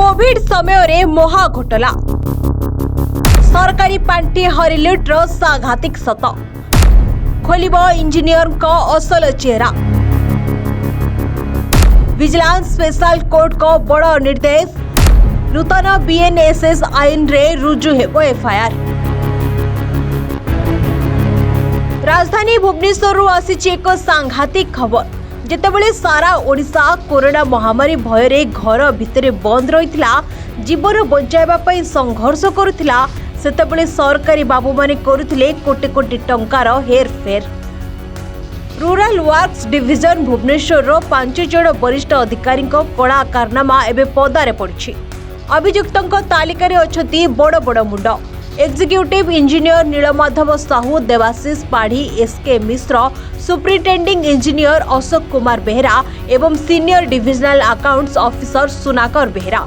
Covid समय रे महा घोटाला सरकारी पांठी हरिले ट्रस्ट सांघातिक सत खोलिब इंजीनियर को असल चेहरा विजिलेंस स्पेशल कोर्ट को बड़ निर्देश नूतन बीएनएसएस आईन रे रुजु हेबो एफआईआर। राजधानी भुवनेश्वर आसी एक सांघातिक खबर जेतेबेले सारा ओडिशा कोरोना महामारी भय घर भितर बंद रही जीवन बचाइबा पई संघर्ष करुथिला सेतेबेले सरकारी बाबू माने करुथिले कोटी कोटी टंकार हेरफेर। रूरल वर्क्स डिविजन भुवनेश्वर 5 जन वरिष्ठ अधिकारी कड़ा कारनामा एवं पदारे पड़ी। अभियुक्तों तालिकार अछंती बड़ बड़ मुंड executive engineer Nilamadhab Sahu, Debashish Padhi, SK Mishra, superintending engineer Ashok Kumar Behera एवं सीनियर डिविजनल अकाउंट्स ऑफिसर सुनाकर बेहरा।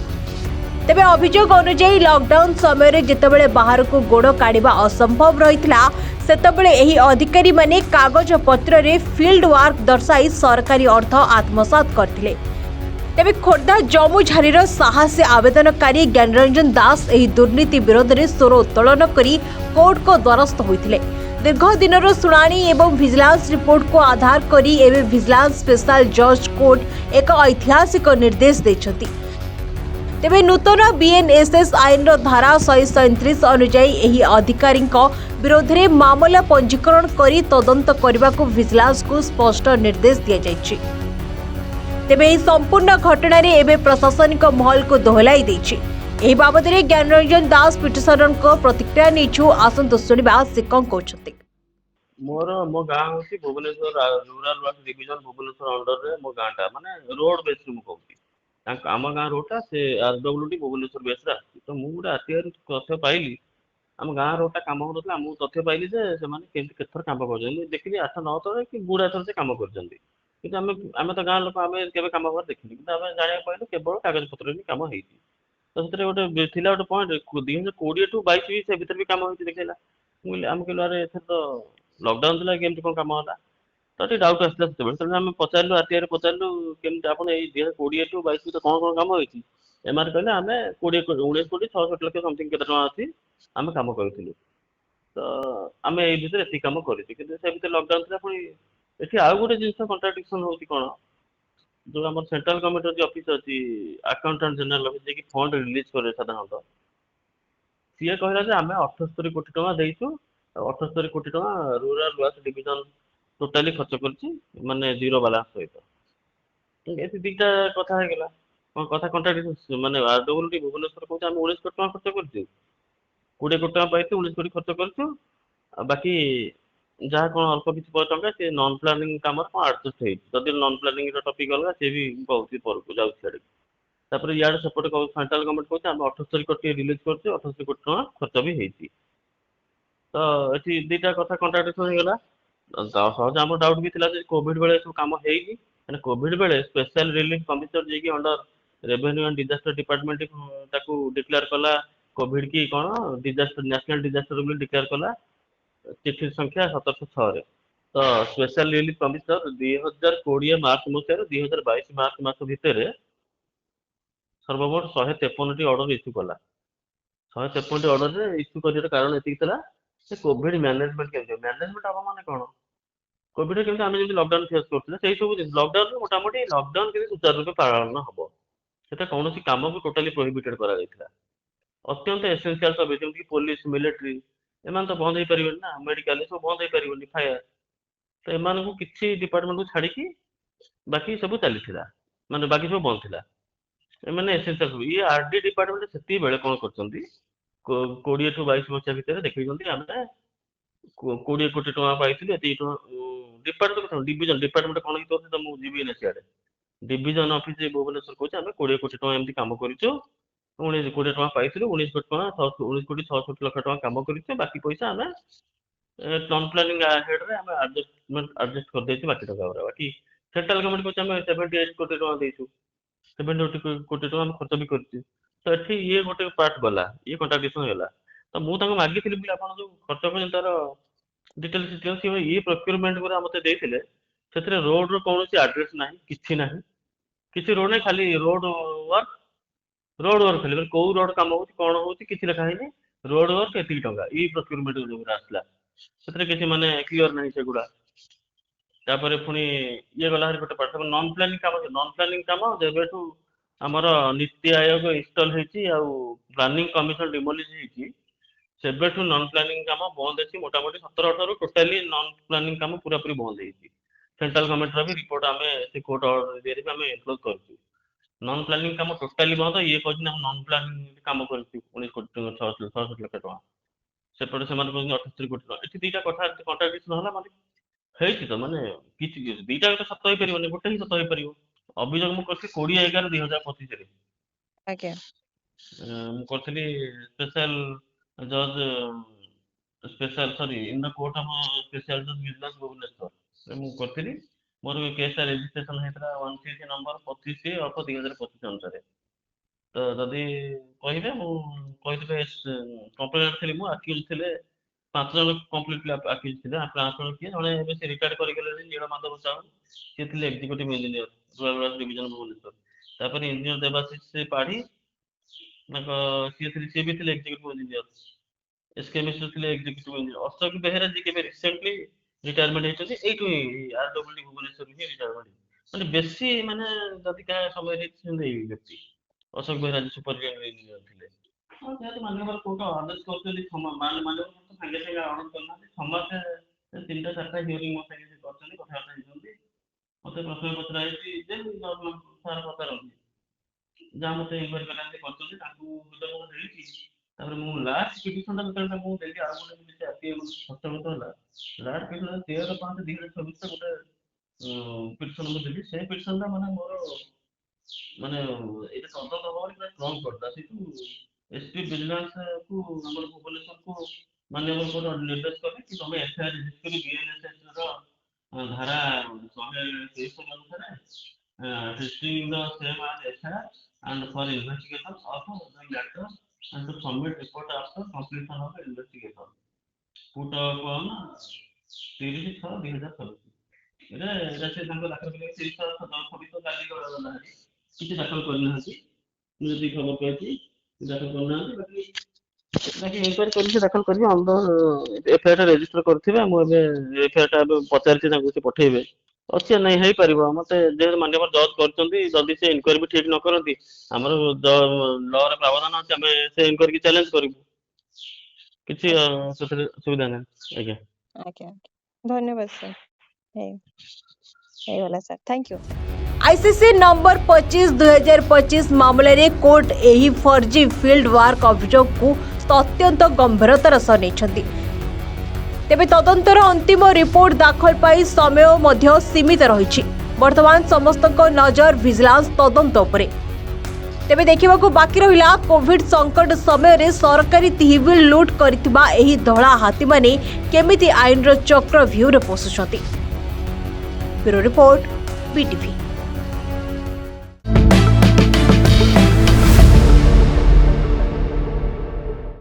तेबे अभियोग अनुसार लॉकडाउन समय जितेबाला बाहर को गोड़ काढ़ा असंभव रही सेतबेले एही अधिकारी माने कागज पत्र रे फील्ड वर्क दर्शाई सरकारी अर्थ आत्मसात करथिले। तेबे खोर्धा जमुझारीर साहसी आवेदनकारी ज्ञानरंजन दास एही दुर्नीति विरोध में स्वर उत्तोलन करी कोर्ट को द्वारस्थ होइथिले। दीर्घ दिनर शुणाणी एवं विजिलेंस रिपोर्ट को आधार करी एवं विजिलेंस स्पेशल जज कोर्ट एक ऐतिहासिक निर्देश देछथि। तेबे नूतन बीएनएसएस आईन धारा 137 अनुसार एही अधिकारी विरोध में मामला पंजीकरण करी तदंत करने को विजिलेंस को स्पष्ट निर्देश दिया जायछि। तेबे एही संपूर्ण घटना रे एबे प्रशासनिक महल को दोहलाई देछि। एही बाबद रे ज्ञानरंजन दास पिटिशनर को प्रतिक्रिया नेछु आसंत सुनिबा से कोन कहछथि। मोर मो गाँ होची Bhubaneswar rural work division Bhubaneswar under रे मो गाँटा माने रोड बेस रे मु कहूची आम गाँ रोडटा से आरडब्ल्यूडी भुवनेश्वर बेसरा तो मु गोटे आरटीआर तथ्य पाइली आम गाँ रोडटा काम होता आम तथ्य पाइली जे से माने केमती केथर काम कर देखिली 8-9 थर कि 10 थर से काम कर किंतु आम तो गाँ लोक आम केवे काम कर देखिली कि आम जाना पाइलु केवल कागज पत्र भी काम होती तो से गोटे थिला गोटे पॉइंट 2020 टू 22 भी से भीतर भी काम होती देखला आम कहलु अरे एथर तो लॉकडाउन थिला केमती कोन काम होला तो टे डाउट आसला से आम पचारू आरटीआर पचारू केमती आपन ए 2020 टू 22 तो कौन कौन काम होती एम आर कहले आम 19 कोटी 600 लाख समथिंग केते टका अछि आम काम करथिलु तो आम ए भीतर एति काम करिछि किंतु से भीतर लॉकडाउन थिला पुनी एठी आउ गोटे जिनस कॉन्ट्राडिक्शन होती कोन जो हमर सेंट्रल गवर्नमेंट जो ऑफिस अछि अकाउंटेंट जनरल ऑफिस जे कि फंड रिलीज करे साधारणतः सीए कहला जे आम 78 कोटी टका देइछु 78 कोटी टका रूरल वर्क डिविजन टोटाली खर्च करछि माने जीरो बैलेंस सहित एति दिटा कथा हे गेला कथा कॉन्ट्राडिक्शन माने आरडब्ल्यूडी भुवनेश्वर कहू आम 19 कोटी टका खर्च करछि 20 कोटी टका पाइछु 19 कोटी खर्च करछु बाकी जहाँ कौन अल्प किसी टंका से नॉन प्लानिंग काम एडजस्ट होती नॉन प्लानिंग टॉपिक अलग से भी बहुत पर जाऊँ यार सेपटे सेंट्रल गवर्नमेंट कहते आम 78 कोटी रिलीज कर 78 कोटी टका खर्च भी होती तो ये दुटा कथा कॉन्ट्राडिक्शन हो गला सहज आम डाउट भी था कोविड बेले सब कम हो कोविड बेले स्पेशल रिलीफ कमिशनर जी under revenue and disaster department declare कला कोविड की कौन डिजास्टर नेशनल डिजास्टर डिक्लेयर कला चिठी संख्या 1706 तो स्पेशल रिलीफ कमिशनर 2020 मार्च मसीह 2022 मार्च मास भितर सर्वमोट 153 ऑर्डर इश्यू कला 153 ऑर्डर इश्यू कर कारण ये कोविड मैनेजमेंट के मैनेजमेंट हम माने कौन कोविड के आम जब लॉकडाउन फेस करते सब लॉकडाउन मोटामोटी लॉकडाउन के सुचारू रूपे पालन हम से कौन कम को टोटाली प्रोहिबिटेड कर अत्यंत एसेंशियल सर्विस जमी पुलिस मिलिट्री एम तो बंद हो पारे ना मेडिकल सब बंद हो पारे फायर तो एम को किसी डिपार्टमेंट को छाड़ी बाकी सब चली माने बाकी सब बंद थी मैंने एसेंशियल ये आरडी डिपार्टमेंट से बेले कौन कर 20 टू 22 मसीहा भितर देखते आम 20 कोटी टका पाई डिपार्टमेंट डिविजन डिपार्टमेंट कौन तो मुझे जीवी सियाड़े डिविजन ऑफिस भुवनेश्वर कहते आम 20 कोटी टका एमती कम कर 19 कोटी टका पाई 19 कोटी टका 19 कोटी 600 लाख टका कम कर बाकी पैसा आम नॉन प्लानिंग हेड रे आम एडजस्ट कर देछि बाकी टका बाकी सेंट्रल गवर्नमेंट को आम 78 कोटी टका देछु 70 कोटी टका आम खर्च भी करछि तो एठी ये गोटे पार्ट गला ये कॉन्ट्राडिक्शन होला तो मु तांको मागी थिलि बिल आपन जो खर्च कर तार डिटेल्स डिटेल्स ये प्रोक्योरमेंट गुरा मते देथिले सेतरे रोड रो कोनोसी एड्रेस नाही किछि रोड नै खाली रोड वर्क ରୋଡ ୱାର୍କ ଖାଲି କୋଉ ରୋଡ କାମ ହଉଛି କଣ ହଉଛି କିଛି ଲେଖା ହେଇନି। ରୋଡ ୱାର୍କ ଏତିକି ଟଙ୍କା ଇ ପ୍ରୋକ୍ୟୁରମେଣ୍ଟ ଯୋଉଗୁରା ଆସିଲା ସେଥିରେ କିଛି ମାନେ କ୍ଲିୟର ନାହିଁ ସେଗୁଡା। ତାପରେ ପୁଣି ଇଏ ଗଲା ଭାରି ଗୋଟେ ପାଠ ନନ୍ ପ୍ଲାନିଂ କାମ ଯେବେଠୁ ଆମର ନୀତି ଆୟୋଗ ଇନଷ୍ଟଲ ହେଇଛି ଆଉ ପ୍ଲାନିଂ କମିଶନ ଡିମୋଲିଜ ହେଇଛି ସେବେଠୁ ନନ୍ ପ୍ଲାନିଂ କାମ ବନ୍ଦ ଅଛି ମୋଟାମୋଟି 17-18ରୁ ଟୋଟାଲି ନନ୍ ପ୍ଲାନିଂ କାମ ପୁରାପୁରି ବନ୍ଦ ହେଇଛି। ସେଣ୍ଟ୍ରାଲ ଗଭର୍ଣ୍ଣମେଣ୍ଟର ବି ରିପୋର୍ଟ ଆମେ ସେ କୋର୍ଟ ଅର୍ଡର ଆମେ ଏନକ୍ଲୋଜ କରିଛୁ। ନନ୍ ପ୍ଲାନିଂ କାମ ଟୋଟାଲି ବନ୍ଦ। ଇଏ କହୁଛନ୍ତି ଆମେ ନନ୍ ପ୍ଲାନିଂ କାମ କରିଛୁ 19,600 ଲକ୍ଷ ଟଙ୍କା। ସେପଟେ ସେମାନେ କହୁଛନ୍ତି 78 କୋଟି ଟଙ୍କା। ଏଠି ଦିଟା କଥା କଣ୍ଟ୍ରାଡିକ୍ସନ ହେଲା ମାନେ ହେଇଛି ତ ମାନେ କିଛି ଦିଟା ତ ସତ ହେଇପାରିବନି ଗୋଟେ ହିଁ ସତ ହେଇପାରିବ। ଅଭିଯୋଗ ମୁଁ କରିଥିଲି 20/11/2025ରେ ଆଜ୍ଞା ମୁଁ କରିଥିଲି ସ୍ପେଶାଲ ଜଜ୍ in the court of special ଜଜ୍ ଭିଜିଲାନ୍ସ ଭୁବନେଶ୍ୱର ମୁଁ କରିଥିଲି। ମୋର କେସଟା ରେଜିଷ୍ଟ୍ରେସନ ହେଇଥିଲା 1cc ନମ୍ବର 25/2025 ଅନୁସାରେ। ତ ଯଦି କହିବେ ମୁଁ କହିଥିବେ କମ୍ପ୍ଲେନର ଥିଲି ମୁଁ ଆକ୍ୟୁଜ ଥିଲେ 5 ଜଣ କମ୍ପ୍ଲିଟଲି ଆକ୍ୟୁଜ ଥିଲେ। 5 ଜଣ କିଏ ଜଣେ ଏବେ ସେ ରିଟାୟାର୍ଡ କରିଗଲେ ନୀଳମାଧବ ସାହୁ ସିଏ ଥିଲେ executive engineer rural division Bhubaneswar. ତାପରେ ଇଞ୍ଜିନିୟର ଦେବାଶିଷ ପାଢୀ ତାଙ୍କ ସିଏ ବି ଥିଲେ ଏକ୍ଜିକ୍ୟୁଟିଭ ଇଞ୍ଜିନିୟର। ଏସକେ ମିଶ୍ର ଥିଲେ ଏକ୍ଜିକ୍ୟୁଟିଭ ଇଞ୍ଜିନିୟର। ଅଶୋକ ବେହେରା ଯିଏ କେବେ ରିସେଣ୍ଟଲି ରିଟାୟାରମେଣ୍ଟ ହେଇଛନ୍ତି ଏଇଠୁ ଆରଡବ୍ଲ୍ୟୁଡି ଭୁବନେଶ୍ୱରରୁ ହିଁ ରିଟାୟାରମେଣ୍ଟ। ମାନେ ବେଶୀ ମାନେ ଯଦି କାହା ସମୟରେ ହେଇଛନ୍ତି ଏଇ ବ୍ୟକ୍ତି ଅଶୋକ ବେହେରା ସୁପରିଟେଣ୍ଡେଣ୍ଟ ଇଞ୍ଜିନିୟର ଥିଲେ। ଯେହେତୁ ମାନ୍ୟବର କୋର୍ଟ ଆଦେଶ କରୁଛନ୍ତି ମାନ୍ୟବର କୋର୍ଟ ସାଙ୍ଗେ ସାଙ୍ଗେ ଅର୍ଡର କରିନାହାନ୍ତି। ସମସ୍ତେ 3ଟା 4ଟା ହିୟରିଂ ମୋ ସାଙ୍ଗେ କରିଛନ୍ତି କଥାବାର୍ତ୍ତା ହେଇଛନ୍ତି। ମତେ ପ୍ରଶ୍ନ ପଚରା ହେଇଛି ଯେ ସାର୍ ପଚାରନ୍ତି ଯାହା ମତେ ଇନକ୍ୱାରି କରାନ୍ତି କରିଛନ୍ତି ତାଙ୍କୁ ହୃଦୟ ଦେଇଛି। ତାପରେ ମୁଁ ଲାଷ୍ଟ ପିଟିସନଟା ଯେତେବେଳେ ମୁଁ ଦେଲି ଆଉ ଗୋଟେ ଜିନିଷ ହସ୍ତଗତ ହେଲା ଲାଷ୍ଟ ପିଟିସନ 13/5/2024 ଗୋଟେ ପିଟିସନ ମୁଁ ଦେଲି। ସେ ପିଟିସନଟା ମାନେ ମୋର ମାନେ ଏଇଟା ତଦନ୍ତ ହବ ବୋଲି ପୁରା ଷ୍ଟ୍ରଙ୍ଗ କରିଥିଲା। ସେଇଠୁ ଏସପି ଭିଜିଲାନ୍ସକୁ ଆମର ଭୁବନେଶ୍ୱରକୁ ମାନ୍ୟବର କୋର୍ଟ ନିର୍ଦ୍ଦେଶ କଲେ କି ତମେ ଏଫଆଇଆର ରେଜିଷ୍ଟର କରି ବିଏନଏସଏସ ର ଧାରା 163 ଅନୁସାରେ registering the same as FIR and for investigation of the matter and to submit report after completion of the investigation. Put upon 30/6/2026 ଏଇଟା ସେ ତାଙ୍କ ଦାଖଲ କଲେ 30/6/2026 କାଲି ଗଲା କିଛି ଦାଖଲ କରିନାହାନ୍ତି। ମୁଁ ଯେତିକି ଖବର ପାଇଛି ଦାଖଲ କରିନାହାନ୍ତି। ବାକି ଇନକ୍ୱାରି କରିକି ଦାଖଲ କରିକି ଏଫଆଇଆର ରେଜିଷ୍ଟର କରିଥିବେ। ମୁଁ ଏବେ ଏଫଆଇଆର ଟା ଏବେ ପଚାରିଛି ତାଙ୍କୁ ସେ ପଠେଇବେ। ଅଛି ନାଇଁ ହେଇପାରିବ ମତେ ଯେହେତୁ ମାନ୍ୟବର ଜଜ୍ କରିଛନ୍ତି ଯଦି ସେ ଇନକ୍ୱାରି ବି ଠିକ ନ କରନ୍ତି ଆମର ଲରେ ପ୍ରାବଧାନ ଅଛି ଆମେ ସେ ଇନକ୍ୱାରି କି ଚ୍ୟାଲେଞ୍ଜ କରିବୁ। କିଛି ସେଥିରେ ସୁବିଧା ନାହିଁ। ଆଜ୍ଞା ଆଜ୍ଞା ଧନ୍ୟବାଦ ସାର୍। ହେଇଗଲା sir thank you. ICC number 25/2025 मामलें कोर्ट एही फर्जी फील्ड वर्क अभियोग को अत्यंत गंभीरतार सह नहीं। तेबे तदंतर अंतिम रिपोर्ट दाखल पाई समय मध्य सीमित रही। वर्तमान समस्त नजर विजिलेंस तदंत उपरे। तेबे देखा बाकी रहा कोविड संकट समय सरकारी तहविल लुट करथिबा एही धड़ा हाथी माने केमिति आईन चक्रव्यूह पशुंट। Bureau report BTV।